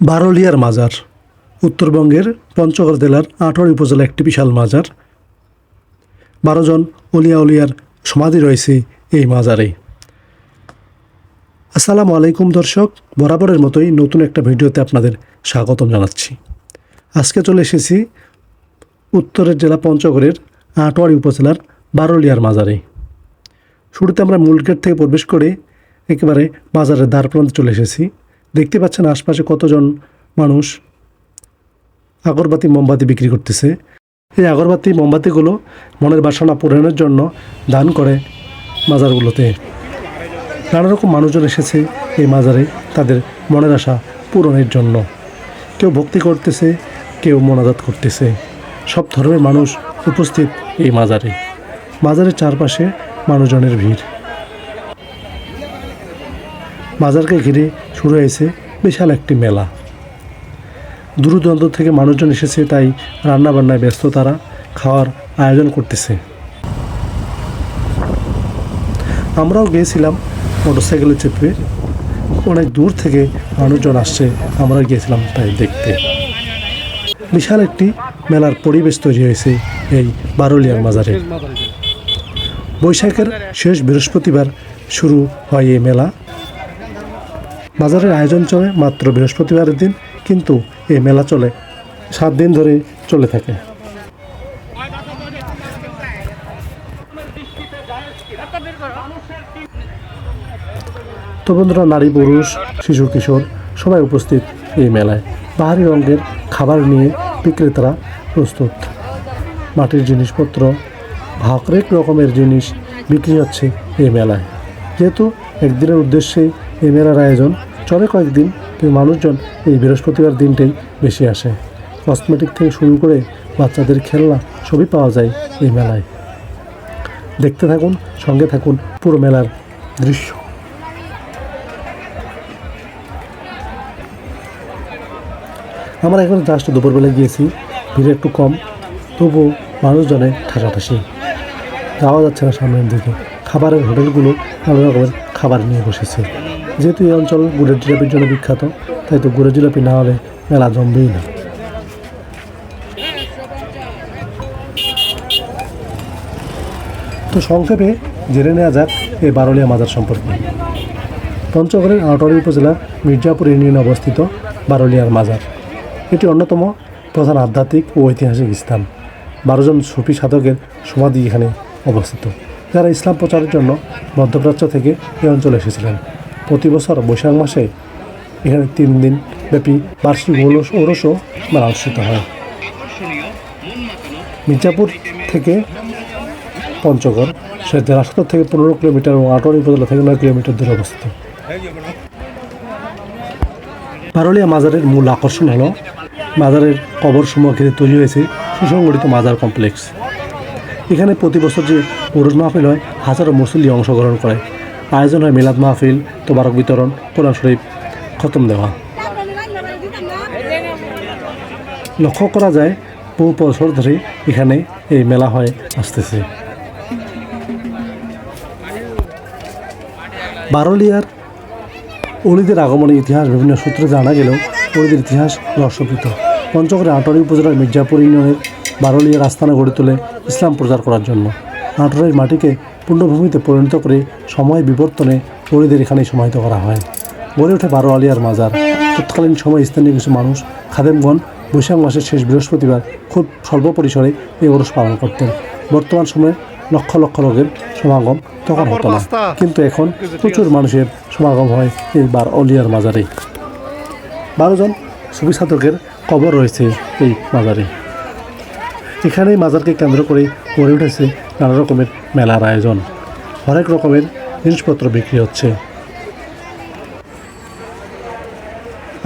বারলিয়ার মাজার উত্তরবঙ্গের পঞ্চগড় জেলার আটোয়ার উপজেলা একটি বিশাল মাজার। 12 জন অলিয়া উলিয়ার সমাধি রয়েছে এই মাজারে। আসসালামু আলাইকুম দর্শক, বরাবরের মতোই নতুন একটা ভিডিওতে আপনাদের স্বাগতম জানাচ্ছি। আজকে চলে এসেছি উত্তরের জেলা পঞ্চগড়ের আটোয়ার উপজেলার বারলিয়ার মাজারে। শুরুতে আমরা মূল গেট থেকে প্রবেশ করে একেবারে বাজারের দ্বার প্রান্তে চলে এসেছি। দেখতে পাচ্ছেন আশপাশে কতজন মানুষ আগরবাতি মোমবাতি বিক্রি করতেছে। এই আগরবাতি মোমবাতিগুলো মনের বাসনা পূরণের জন্য দান করে মাজারগুলোতে। নানা রকম মানুষজন এসেছে এই মাজারে তাদের মনের আশা পূরণের জন্য। কেউ ভক্তি করতেছে, কেউ মোনাজাত করতেছে। সব ধর্মের মানুষ উপস্থিত এই মাজারে। মাজারের চারপাশে মানুষজনের ভিড়। মাজারকে ঘিরে শুরু হয়েছে বিশাল একটি মেলা। দূর দূরান্ত থেকে মানুষজন এসেছে, তাই রান্নাবান্নায় ব্যস্ত, তারা খাওয়ার আয়োজন করতেছে। আমরাও গিয়েছিলাম মোটরসাইকেলে চেপে। অনেক দূর থেকে মানুষজন আসছে, আমরা গিয়েছিলাম তাই দেখতে। বিশাল একটি মেলার পরিবেশ তৈরি হয়েছে এই বারলিয়ার মাজারে। বৈশাখের শেষ বৃহস্পতিবার শুরু হয় এই মেলা। বাজারের আয়োজন চলে মাত্র বৃহস্পতিবারের দিন, কিন্তু এই মেলা চলে 7 দিন ধরে চলে থাকে। তো বন্ধুরা, নারী পুরুষ শিশু কিশোর সবাই উপস্থিত এই মেলায়। বাহারি রঙের খাবার নিয়ে বিক্রেতারা প্রস্তুত। মাটির জিনিসপত্র, হরেক রকমের জিনিস বিক্রি হচ্ছে এই মেলায়। যেহেতু একদিনের উদ্দেশ্যে এই মেলার আয়োজন চলে কয়েকদিন, কিন্তু মানুষজন এই বৃহস্পতিবার দিনটাই বেশি আসে। কসমেটিক থেকে শুরু করে বাচ্চাদের খেলনা সবই পাওয়া যায় এই মেলায়। দেখতে থাকুন, সঙ্গে থাকুন পুরো মেলার দৃশ্য। আমরা এখন জাস্ট দুপুরবেলা গিয়েছি, ভিড় একটু কম, তবু মানুষজনে ঠাসাঠাসি। যাওয়া যাচ্ছে না সামনের দিকে। খাবারের হোটেলগুলো নানা রকমের খাবার নিয়ে বসেছে। যেহেতু এই অঞ্চল গুড়ের জিলাপির জন্য বিখ্যাত, তাই তো গুড়ের জিলাপি না হলে মেলা জমবেই না। তো সংক্ষেপে জেনে নেওয়া যাক এই বারলিয়া মাজার সম্পর্কে। পঞ্চগড়ের আটোয়ার উপজেলার মির্জাপুর ইউনিয়নে অবস্থিত বারলিয়ার মাজার। এটি অন্যতম প্রধান আধ্যাত্মিক ও ঐতিহাসিক স্থান। 12 জন সুফি সাধকের সমাধি এখানে অবস্থিত, যারা ইসলাম প্রচারের জন্য মধ্যপ্রাচ্য থেকে এই অঞ্চলে এসেছিলেন। প্রতি বছর বৈশাখ মাসে এখানে 3 দিন ব্যাপী বার্ষিক ঔরস মেলা অনুষ্ঠিত হয়। মির্জাপুর থেকে পঞ্চগড় সে জেলা সদর থেকে 15 কিলোমিটার এবং আটোয়ার উপজেলা থেকে 9 কিলোমিটার দূরে অবস্থিত। বারলিয়া মাজারের মূল আকর্ষণ হলো মাজারের কবর সমূহ ঘিরে তৈরি হয়েছে সুসংগঠিত মাজার কমপ্লেক্স। এখানে প্রতি বছর যে উরুস মাহফিল হয়, হাজারো মুসল্লি অংশগ্রহণ করে। আয়োজন হয় মিলাদ মাহফিল, তোবারক বিতরণ, কোরআন শরীফ খতম দেওয়া। লক্ষ্য করা যায় বহু বছর ধরে এখানে এই মেলা হয়ে আসতেছে। বারলিয়ার অলিদের আগমনের ইতিহাস বিভিন্ন সূত্রে জানা গেলেও অলিদের ইতিহাস রহস্যপ্রীত। পঞ্চগড়ের আটোয়ার উপজেলার মির্জাপুর ইউনিয়নের বারলিয়ার আস্তানা গড়ে তোলে ইসলাম প্রচার করার জন্য। আটোয়ারের মাটিকে পুণ্যভূমিতে পরিণত করে সময় বিবর্তনে অলিদের এখানেই সমাহিত করা হয়। গড়ে ওঠে বারলিয়ার মাজার। তৎকালীন সময় স্থানীয় কিছু মানুষ খাদেমগণ বৈশাখ মাসের শেষ বৃহস্পতিবার খুব স্বল্প পরিসরে এই ওরস পালন করতেন। বর্তমান সময়ে লক্ষ লক্ষ লোকের সমাগম তখন হতো না, কিন্তু এখন প্রচুর মানুষের সমাগম হয় এই বারলিয়ার মাজারে। 12 জন সুফি সাধকের কবর রয়েছে এই মাজারে। এখানে মাজারকে কেন্দ্র করে গড়ে উঠেছে নানা রকমের মেলার আয়োজন। হরেক রকমের জিনিসপত্র বিক্রি হচ্ছে।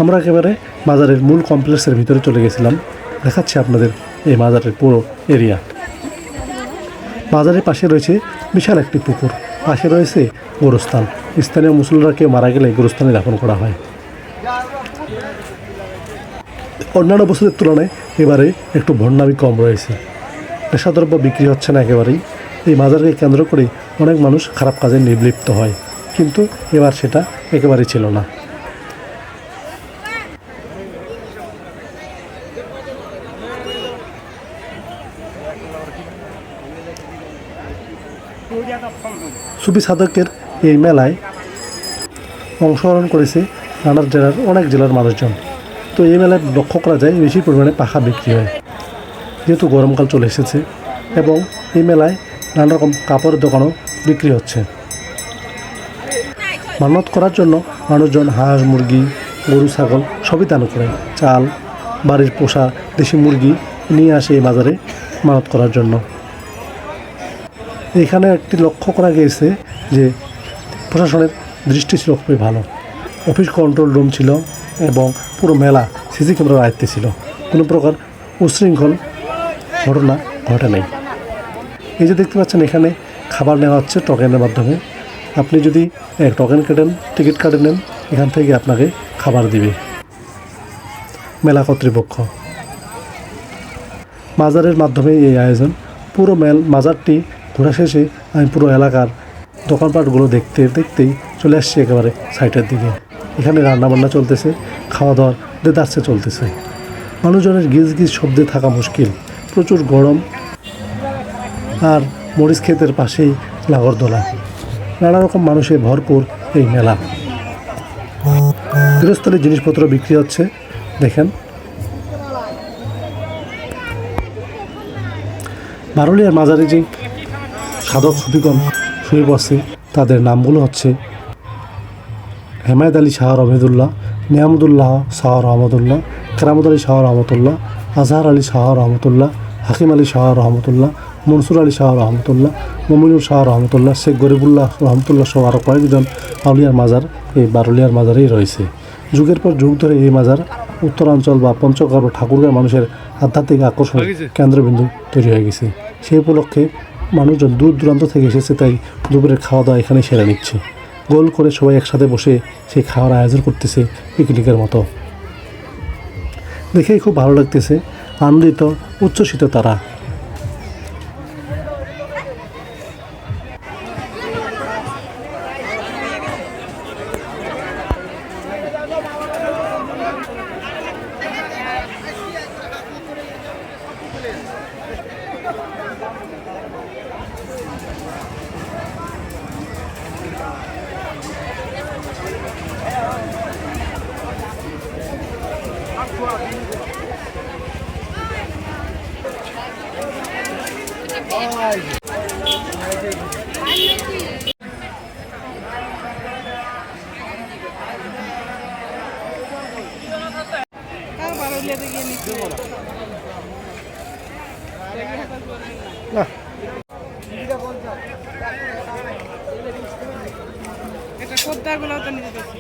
আমরা একেবারে মাজারের মূল কমপ্লেক্সের ভিতরে চলে গেছিলাম। দেখাচ্ছি আপনাদের এই মাজারের পুরো এরিয়া। বাজারের পাশে রয়েছে বিশাল একটি পুকুর, পাশে রয়েছে গোরস্থান। স্থানীয় মুসল্লিরা কেউ মারা গেলে গোরস্থানে দাফন করা হয়। অন্যান্য বছরের তুলনায় এবারে একটু ভণ্ডামি কম রয়েছে। নেশাদ্রব্য বিক্রি হচ্ছে না একেবারেই। এই মাজারকে কেন্দ্র করে অনেক মানুষ খারাপ কাজে নির্লিপ্ত হয়, কিন্তু এবার সেটা একেবারেই ছিল না। সুফি সাধকের এই মেলায় অংশগ্রহণ করেছে নানা জেলার অনেক জেলার মানুষজন। তো এই মেলায় লক্ষ্য করা যায় বেশি পরিমাণে পাখা বিক্রি হয়, যেহেতু গরমকাল চলে এসেছে। এবং এই মেলায় নানা রকম কাপড়ের দোকানও বিক্রি হচ্ছে। মানত করার জন্য মানুষজন হাঁস, মুরগি, গরু, ছাগল সবই দান করে। চাল, বাড়ির পোষা দেশি মুরগি নিয়ে আসে এই বাজারে মানত করার জন্য। এখানে একটি লক্ষ্য করা গিয়েছে যে প্রশাসনের দৃষ্টি ছিল খুবই ভালো। অফিস কন্ট্রোল রুম ছিল এবং পুরো মেলা সিসি ক্যামেরার আয়ত্তে ছিল। কোনো প্রকার উচ্ছৃঙ্খল ঘটনা ঘটে নাই। এই যে দেখতে পাচ্ছেন এখানে খাবার নেওয়া হচ্ছে টোকেনের মাধ্যমে। আপনি যদি টোকেন কাটেন, টিকিট কাটে নেন, এখান থেকে আপনাকে খাবার দিবে মেলা কর্তৃপক্ষ। মাজারের মাধ্যমে এই আয়োজন। পুরো মাজারটি ঘোরা শেষে আমি পুরো এলাকার দোকানপাটগুলো দেখতেই চলে আসছি একেবারে সাইটের দিকে। এখানে রান্নাবান্না চলতেছে, খাওয়া দাওয়ার দেদারসে চলতেছে। মানুষজনের গিজ শব্দে থাকা মুশকিল, প্রচুর গরম। আর মরিচ ক্ষেতের পাশেই নাগরদোলা, নানা রকম মানুষে ভরপুর এই মেলা। গৃহস্থলীর জিনিসপত্র বিক্রি হচ্ছে, দেখেন। বারুলিয়ার মাজারে যে সাধক সুফিগণ শুয়ে বসে তাদের নামগুলো হচ্ছে হেমায়ত আলী শাহ রহমতুল্লাহ, নিয়ামতুল্লাহ শাহ রহমতুল্লাহ, কেরামত আলী শাহ রহমতুল্লাহ, আজহার আলী শাহ রহমতুল্লাহ, হাকিম আলী শাহ রহমতুল্লাহ, মনসুর আলী শাহ রহমতুল্লাহ, মমিনুর শাহ রহমতুল্লাহ, শেখ গরিবুল্লাহ রহমতুল্লাহ সহ আরও কয়েকজন আউলিয়ার মাজার এই বারুলিয়ার মাজারেই রয়েছে। যুগের পর যুগ ধরে এই মাজার উত্তরাঞ্চল বা পঞ্চগড় ও ঠাকুরগাঁও মানুষের আধ্যাত্মিক আকর্ষণের কেন্দ্রবিন্দু তৈরি হয়ে গেছে। সেই উপলক্ষে মানুষজন দূর দূরান্ত থেকে এসেছে, তাই দুপুরের খাওয়া দাওয়া এখানে সেরে নিচ্ছে। গোল করে সবাই একসাথে বসে সেই খাওয়ার আয়োজন করতেছে পিকনিকের মতো। দেখেই খুব ভালো লাগতেছে, আনন্দিত, উচ্ছ্বসিত তারা। এটা খদ্দারগুলো তো নিতে দেখি।